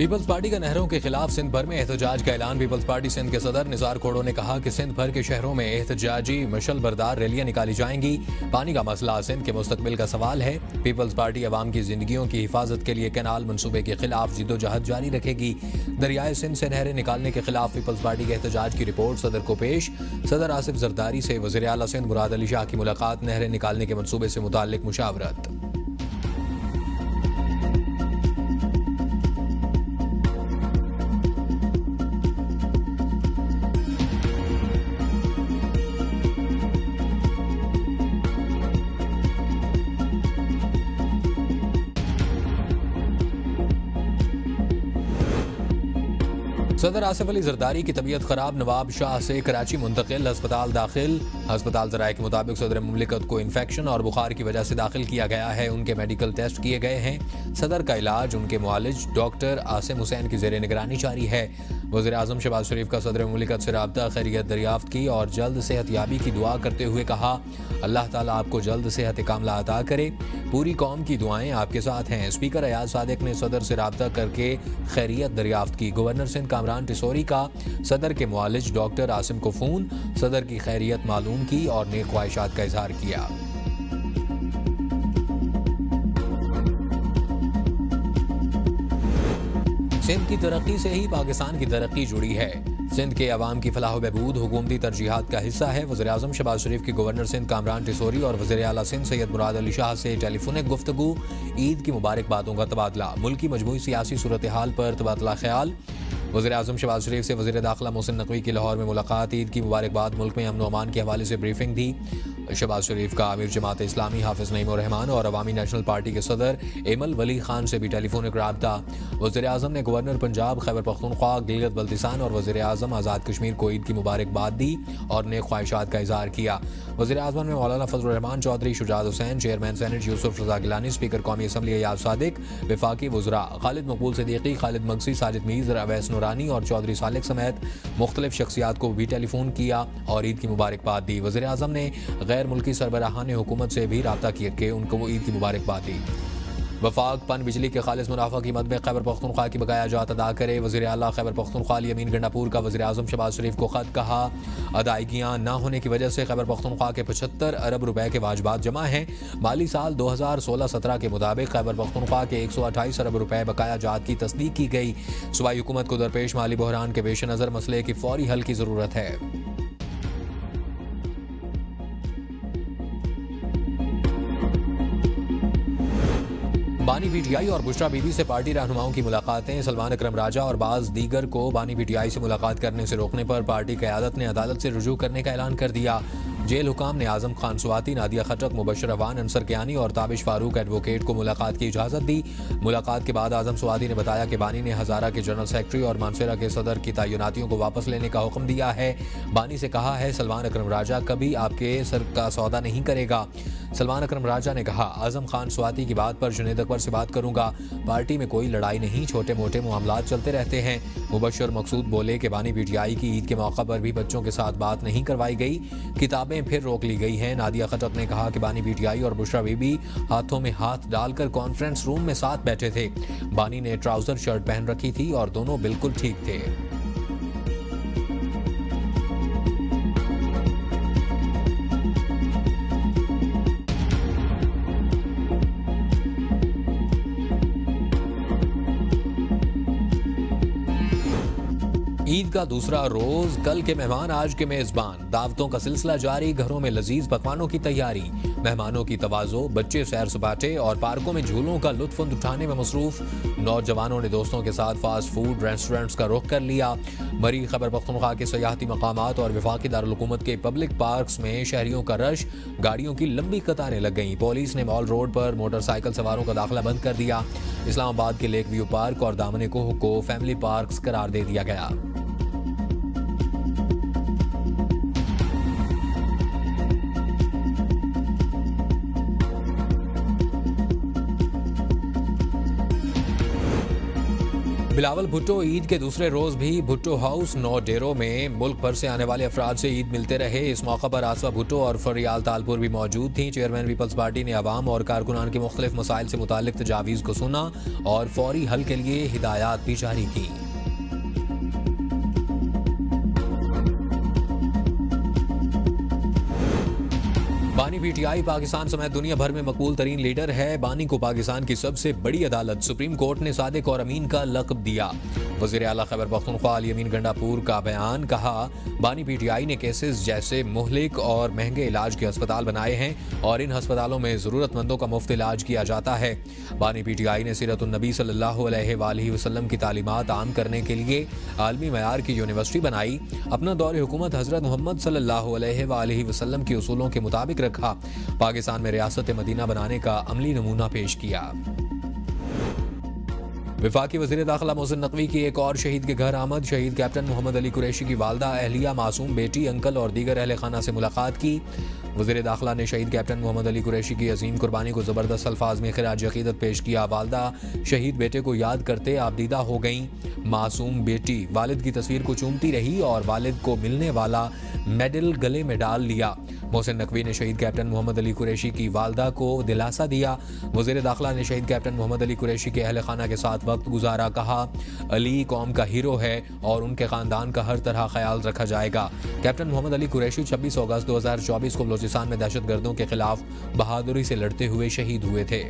Peoples party का नहरों के खिलाफ सिंध भर में एहतजाज का ऐलान। पीपल्स पार्टी सिंध के सदर निसार खोड़ो ने कहा कि सिंध भर के शहरों में एहतजाजी मशल बरदार रैलियां निकाली जाएंगी। पानी का मसला सिंध के मुस्तकबिल का सवाल है। पीपल्स पार्टी अवाम की जिंदगियों की हिफाजत के लिए कैनाल मनसूबे के खिलाफ जिद्दोजहद जारी रखेगी। दरियाए सिंध से नहरें निकालने के खिलाफ पीपल्स पार्टी के एहतजाज की रिपोर्ट सदर को पेश। सदर आसिफ जरदारी से वज़ीर आला सिंध मुराद अली शाह की मुलाकात। नहरें निकालने के मनसूबे से मुताल्लिक मुशावरत। सदर आसिफ अली जरदारी की तबीयत खराब, नवाब शाह से कराची मुंतकिल, अस्पताल दाखिल। अस्पताल ज़राए के मुताबिक सदर मुमलिकत को इन्फेक्शन और बुखार की वजह से दाखिल किया गया है। उनके मेडिकल टेस्ट किए गए हैं। सदर का इलाज उनके मुआलिज डॉक्टर आसिम हुसैन की ज़ेर निगरानी जारी है। वज़ीर आज़म शहबाज शरीफ का सदर मुमलिकत से राब्ता, खैरियत दरियाफ्त की और जल्द सेहत याबी की दुआ करते हुए कहा, अल्लाह ताला आपको जल्द सेहत कामला अता करे। पूरी कौम की दुआएं आपके साथ हैं। स्पीकर अयाज सादिक ने सदर से राब्ता करके खैरियत दरियाफ्त की। गवर्नर सिंध कामरान टिसोरी का सदर के मुआलिज डॉक्टर आसिम को फ़ोन, सदर की खैरियत मालूम की और नेक ख्वाहिशात का इजहार किया। सिंध की तरक्की से ही पाकिस्तान की तरक्की जुड़ी है। सिंध के अवाम की फलाह बहबूद हुकूमती तरजीहात का हिस्सा है। वज़ीर आज़म शहबाज शरीफ की गवर्नर सिंध कामरान टिसोरी और वज़ीर आला सिंध सैयद मुराद अली शाह से टेलीफोनिक गुफ्तगू। ईद की मुबारकबादों का तबादला। मुल्की मजमूई सियासी सूरत हाल पर तबादला ख्याल। वज़ीर आज़म शहबाज शरीफ से वज़ीर दाखिला मोहसिन नकवी की लाहौर में मुलाकात। ईद की मुबारकबाद। मुल्क में अमन व अमान के हवाले से ब्रीफिंग दी। शहबाज शरीफ का अमीर जमात इस्लामी हाफिज़ नईम रहमान और अवामी नेशनल पार्टी के सदर एमल वली खान से भी टेलीफोनिक राब्ता। वज़ीर आज़म ने गवर्नर पंजाब खैबर पख्तूनख्वा गिलगित बल्तिस्तान और वज़ीर आज़म आज़ाद कश्मीर को ईद की मुबारकबाद दी और नेक ख्वाहिशात का इजहार किया। वज़ीर आज़म में मौलाना फजल रहमान चौधरी, शुजात हुसैन, चेयरमैन सेनेट यूसुफ रज़ा गिलानी, स्पीकर कौमी असम्बली अयाज सादिक, वफाकी वज़रा खालिद मकबूल सिद्दीकी, खालिद मगसी, साजिद मीर, अवैस नूरानी और चौधरी सालिक समेत मुख्तलिफ शख्सियात को भी टेलीफोन किया और ईद की मुबारकबाद दी। वज़ीर आज़म ने गैर मुल्की सरबराहान हुकूमत से भी राब्ता करके उनको ईद की मुबारकबाद दी। वफाक पन बिजली के खालिस मुनाफा की मद में खैबर पख्तूनख्वा की बकाया जात अदा करे। वज़ीर आला खैबर पख्तूनख्वा यमीन गंडापुर का वज़ीर आज़म शहबाज शरीफ को ख़त। कहा, अदायगियाँ न होने की वजह से खैबर पख्तूनख्वा के 75 अरब रुपए के वाजबात जमा हैं। माली साल 2016-17 के मुताबिक खैबर पख्तूनख्वा के 128 अरब रुपए बकाया जात की तस्दीक की गई। सूबाई हुकूमत को दरपेश माली बहरान के पेश नज़र मसले की फौरी हल की ज़रूरत है। बानी पीटीआई और बुशरा बीबी से पार्टी रहनुमाओं की मुलाकातें। सलमान अकरम राजा और बाज़ दीगर को बानी पीटीआई से मुलाकात करने से रोकने पर पार्टी क़यादत ने अदालत से रुजू करने का ऐलान कर दिया। जेल हुकाम ने आजम खान स्वाति, नादिया खटक, मुबशर अवान, अंसर कियानी और ताबिश फारूक एडवोकेट को मुलाकात की इजाज़त दी। मुलाकात के बाद आजम स्वाति ने बताया कि बानी ने हज़ारा के जनरल सेक्रेटरी और मानसेरा के सदर की तैनातियों को वापस लेने का हुक्म दिया है। बानी से कहा है, सलमान अकरम राजा कभी आपके सर का सौदा नहीं करेगा। सलमान अकरम राजा ने कहा, आजम खान स्वाति की बात पर जुनेद अकबर से बात करूंगा। पार्टी में कोई लड़ाई नहीं, छोटे मोटे मामलात चलते रहते हैं। मुबशर मकसूद बोले कि बानी पीटीआई की ईद के मौका पर भी बच्चों के साथ बात नहीं करवाई गई, किताबें फिर रोक ली गई हैं। नादिया खटक ने कहा कि बानी पीटीआई और बुशरा बीबी हाथों में हाथ डालकर कॉन्फ्रेंस रूम में साथ बैठे थे। बानी ने ट्राउजर शर्ट पहन रखी थी और दोनों बिल्कुल ठीक थे। ईद का दूसरा रोज, कल के मेहमान आज के मेजबान। दावतों का सिलसिला जारी, घरों में लजीज पकवानों की तैयारी। मेहमानों की तवाज़ो, बच्चे सैर सपाटे और पार्कों में झूलों का लुत्फ उठाने में मसरूफ। नौजवानों ने दोस्तों के साथ फास्ट फूड रेस्टोरेंट्स का रुख कर लिया। मरी खैबर पख्तूनख्वा के सयाहती मकामात और वफाकी दारुल-हुकूमत के पब्लिक पार्क्स में शहरियों का रश, गाड़ियों की लंबी कतारें लग गईं। पुलिस ने मॉल रोड पर मोटरसाइकिल सवारों का दाखिला बंद कर दिया। इस्लामाबाद के लेक व्यू पार्क और दामने कोह को फैमिली पार्क्स करार दे दिया गया। बिलावल भुट्टो ईद के दूसरे रोज भी भुट्टो हाउस 9 डेरों में मुल्क भर से आने वाले अफराद से ईद मिलते रहे। इस मौका पर आसवा भुट्टो और फरियाल तालपुर भी मौजूद थी। चेयरमैन पीपल्स पार्टी ने अवाम और कारकुनान के मुख्तलिफ मसाइल से मुतालिक तजावीज़ को सुना और फौरी हल के लिए हिदायत भी जारी की। बानी पीटीआई पाकिस्तान समेत दुनिया भर में मकबूल तरीन लीडर है। बानी को पाकिस्तान की सबसे बड़ी अदालत सुप्रीम कोर्ट ने सादिक और अमीन का लक़ब दिया। वज़ीर आला खैबर पख्तूनख्वा अली अमीन गंडापुर का बयान, कहा बानी पीटीआई ने केसेस जैसे मुहलिक और महंगे इलाज के अस्पताल बनाए हैं और इन अस्पतालों में ज़रूरतमंदों का मुफ्त इलाज किया जाता है। बानी पीटीआई ने सीरतुन नबी सल्लल्लाहु अलैहि वसल्लम की तालीमात आम करने के लिए आलमी मयार की यूनिवर्सिटी बनाई। अपना दौर हुकूमत हज़रत मोहम्मद सल्लल्लाहु अलैहि वसल्लम के उसूलों के मुताबिक रखा। पाकिस्तान में रियासत मदीना बनाने का अमली नमूना पेश किया। वफाकी वज़ीर दाखिला मोहसिन नकवी की एक और शहीद के घर आमद। शहीद कैप्टन मोहम्मद अली कुरैशी की वालदा, अहलिया, मासूम बेटी, अंकल और दीगर अहले खाना से मुलाकात की। वज़ीर दाखिला ने शहीद कैप्टन मोहम्मद अली कुरैशी की अजीम कुर्बानी को ज़बरदस्त अल्फाज में खिराज अकीदत पेश किया। वालदा शहीद बेटे को याद करते आबदीदा हो गईं। मासूम बेटी वालिद की तस्वीर को चूमती रही और वालिद को मिलने वाला मेडल गले में डाल लिया। मोहसिन नकवी ने शहीद कैप्टन मोहम्मद अली कुरैशी की वालदा को दिलासा दिया। वज़ीर दाखिला ने शहीद कैप्टन मोहम्मद अली कुरैशी के अहले खाना के साथ वक्त गुजारा। कहा अली कौम का हीरो है और उनके ख़ानदान का हर तरह ख्याल रखा जाएगा। कैप्टन मोहम्मद अली कुरैशी 26 अगस्त 2024 को बलूचिस्तान में दहशतगर्दों के खिलाफ बहादुरी से लड़ते हुए शहीद हुए थे।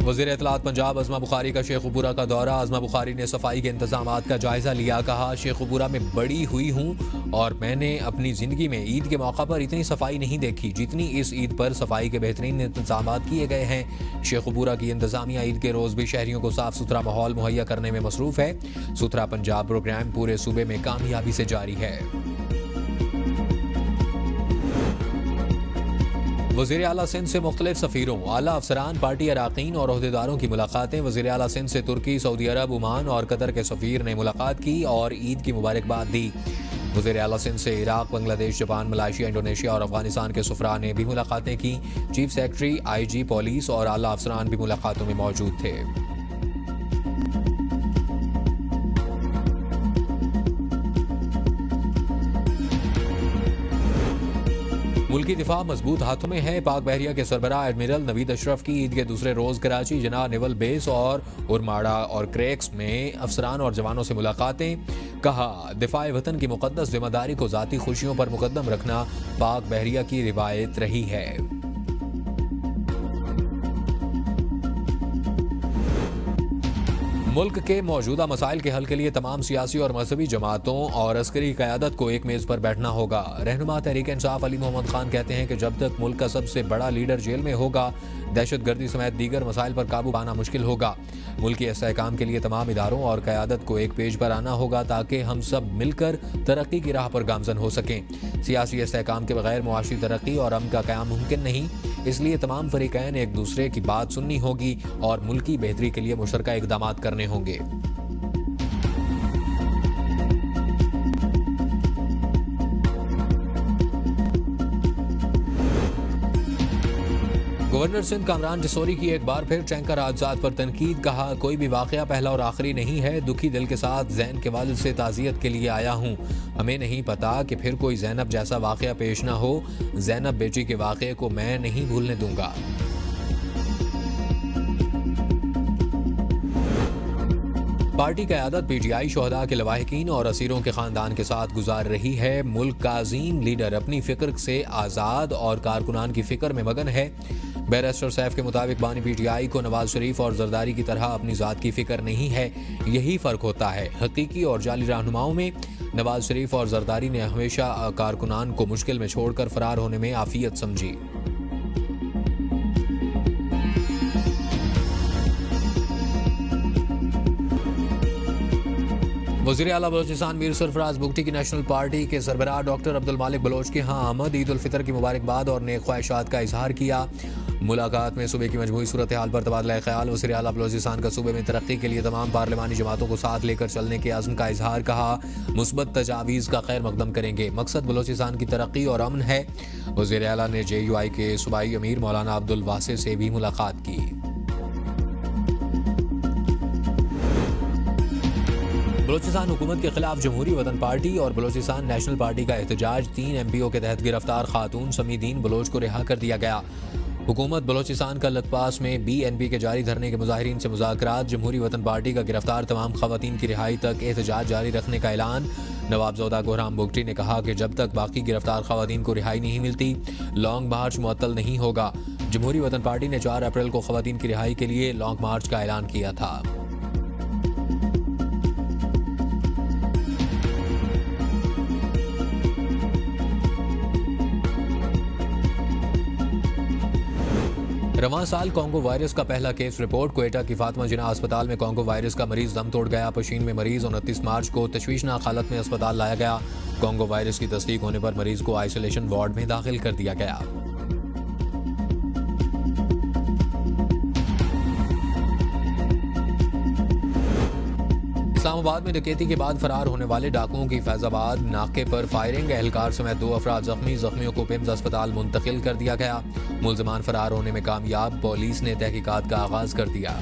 वज़ीर इत्तलात पंजाब अज़मा बुखारी का शेखुपुरा का दौरा। अज़मा बुखारी ने सफाई के इंतजामात का जायजा लिया। कहा शेखुपुरा में बड़ी हुई हूँ और मैंने अपनी ज़िंदगी में ईद के मौका पर इतनी सफाई नहीं देखी जितनी इस ईद पर सफाई के बेहतरीन इंतजामात किए गए हैं। शेखुपुरा की इंतजामिया ईद के रोज़ भी शहरियों को साफ सुथरा माहौल मुहैया करने में मसरूफ़ है। सुथरा पंजाब प्रोग्राम पूरे सूबे में कामयाबी से जारी है। वज़ीर आला सिंध से मुख्तलिफ सफ़ीरों, आला अफसरान, पार्टी अराकीन और ओहदेदारों की मुलाकातें। वज़ीर आला सिंध से तुर्की, सऊदी अरब, ओमान और कतर के सफ़ीर ने मुलाकात की और ईद की मुबारकबाद दी। वज़ीर आला सिंध से Iraq, Bangladesh, Japan, Malaysia, Indonesia और अफगानिस्तान के सुफरा ने भी मुलाकातें की। चीफ सेक्रेटरी, IG पुलिस और आला अफसरान भी मुलाकातों में मौजूद थे। मुल्की दिफा मजबूत हाथों में है। पाक बहरिया के सरबराह एडमिरल नवीद अशरफ की ईद के दूसरे रोज कराची, जना, नेवल बेस और उरमाड़ा और क्रैक्स में अफसरान और जवानों से मुलाकातें। कहा दिफाए वतन की मुकद्दस जिम्मेदारी को ज़ाती खुशियों पर मुकद्दम रखना पाक बहरिया की रिवायत रही है। मुल्क के मौजूदा मसाइल के हल के लिए तमाम सियासी और मजहबी जमातों और अस्करी क़यादत को एक मेज़ पर बैठना होगा। रहनुमा तहरीक इंसाफ अली मोहम्मद खान कहते हैं कि जब तक मुल्क का सबसे बड़ा लीडर जेल में होगा, दहशतगर्दी समेत दीगर मसाइल पर काबू पाना मुश्किल होगा। मुल्की इस्तेहकाम के लिए तमाम इदारों और क़यादत को एक पेज पर आना होगा ताकि हम सब मिलकर तरक्की की राह पर गामजन हो सकें। सियासी इस्तेहकाम के बगैर मुआशी तरक्की और अमन का क़याम मुमकिन नहीं, इसलिए तमाम फरीक़ैन एक दूसरे की बात सुननी होगी और मुल्की बेहतरी के लिए मुशतरका इक़दामात करने होंगे। गवर्नर सिंध कामरान टिसोरी की एक बार फिर टैंकर हादसात पर तनकीद। कहा कोई भी वाकया पहला और आखिरी नहीं है। दुखी दिल के साथ जैन के वालिद से ताज़ियत के लिए आया हूँ। हमें नहीं पता कि फिर कोई जैनब जैसा वाकया पेश ना हो। जैनब बेटी के वाकये को मैं नहीं भूलने दूंगा। पार्टी क़यादत PTI शोहदा के लवाहिकीन और असीरों के ख़ानदान के साथ गुजार रही है। मुल्क का अजीम लीडर अपनी फ़िक्र से आज़ाद और कारकुनान की फ़िक्र में मगन है। बैरिस्टर सैफ के मुताबिक बानी PTI को नवाज शरीफ और जरदारी की तरह अपनी ज़ात की फ़िक्र नहीं है। यही फ़र्क होता है। हकीकी और जाली रहनुमाओं में नवाज शरीफ और जरदारी ने हमेशा कारकुनान को मुश्किल में छोड़कर फरार होने में आफियत समझी। वज़ीर आला बलोचिस्तान मीर सरफराज बुगटी की नेशनल पार्टी के सरबराह डॉक्टर अब्दुल मालिक बलोच के यहाँ आमद। ईद उल फितर की मुबारकबाद और नेक ख्वाहिशात का इजहार किया। मुलाकात में सूबे की मजमूई सूरत हाल पर तबादला ख्याल। वज़ीर आला बलोचिस्तान का सूबे में तरक्की के लिए तमाम पार्लिमानी जमातों को साथ लेकर चलने के अज़्म का इजहार। कहा मुस्बत तजावीज़ का खैर मकदम करेंगे। मकसद बलोचिस्तान की तरक्की और अमन है। वज़ीर आला ने JUI के सूबाई अमीर मौलाना अब्दुल वासे से भी मुलाकात की। बलोचिस्तान हुकूमत के खिलाफ जमहूरी वतन पार्टी और बलोचिस्तान नेशनल पार्टी का एहतजाज। 3 MPO के तहत गिरफ्तार खातून समीदीन बलोच को रिहा कर दिया गया। हुकूमत बलोचिस्तान का लकपास में BNP के जारी धरने के मुजाहिरीन से मुज़ाकरात। जमहूरी वतन पार्टी का गिरफ्तार तमाम खवातीन की रिहाई तक एहतजाज जारी रखने का ऐलान। नवाबजोदा गोहराम बुगटी ने कहा कि जब तक बाकी गिरफ्तार खवातीन को रिहाई नहीं मिलती लॉन्ग मार्च मुअत्तल नहीं होगा। जमहूरी वतन पार्टी ने 4 अप्रैल को खवातीन की रिहाई के लिए लॉन्ग मार्च का ऐलान किया था। रवां साल कोंगो वायरस का पहला केस रिपोर्ट। क्वेटा की फातिमा जिन्ना अस्पताल में कोंगो वायरस का मरीज दम तोड़ गया। पशीन में मरीज 29 मार्च को तशवीशनाक हालत में अस्पताल लाया गया। कोंगो वायरस की तस्दीक होने पर मरीज को आइसोलेशन वार्ड में दाखिल कर दिया गया। इस्लामाबाद में डकैती के बाद फरार होने वाले डाकुओं की फैजाबाद नाके पर फायरिंग। एहलकार समेत 2 अफराद जख्मियों को पिम्स अस्पताल मुंतकिल कर दिया गया। मुल्जिमान फरार होने में कामयाब। पुलिस ने तहकीकात का आगाज कर दिया।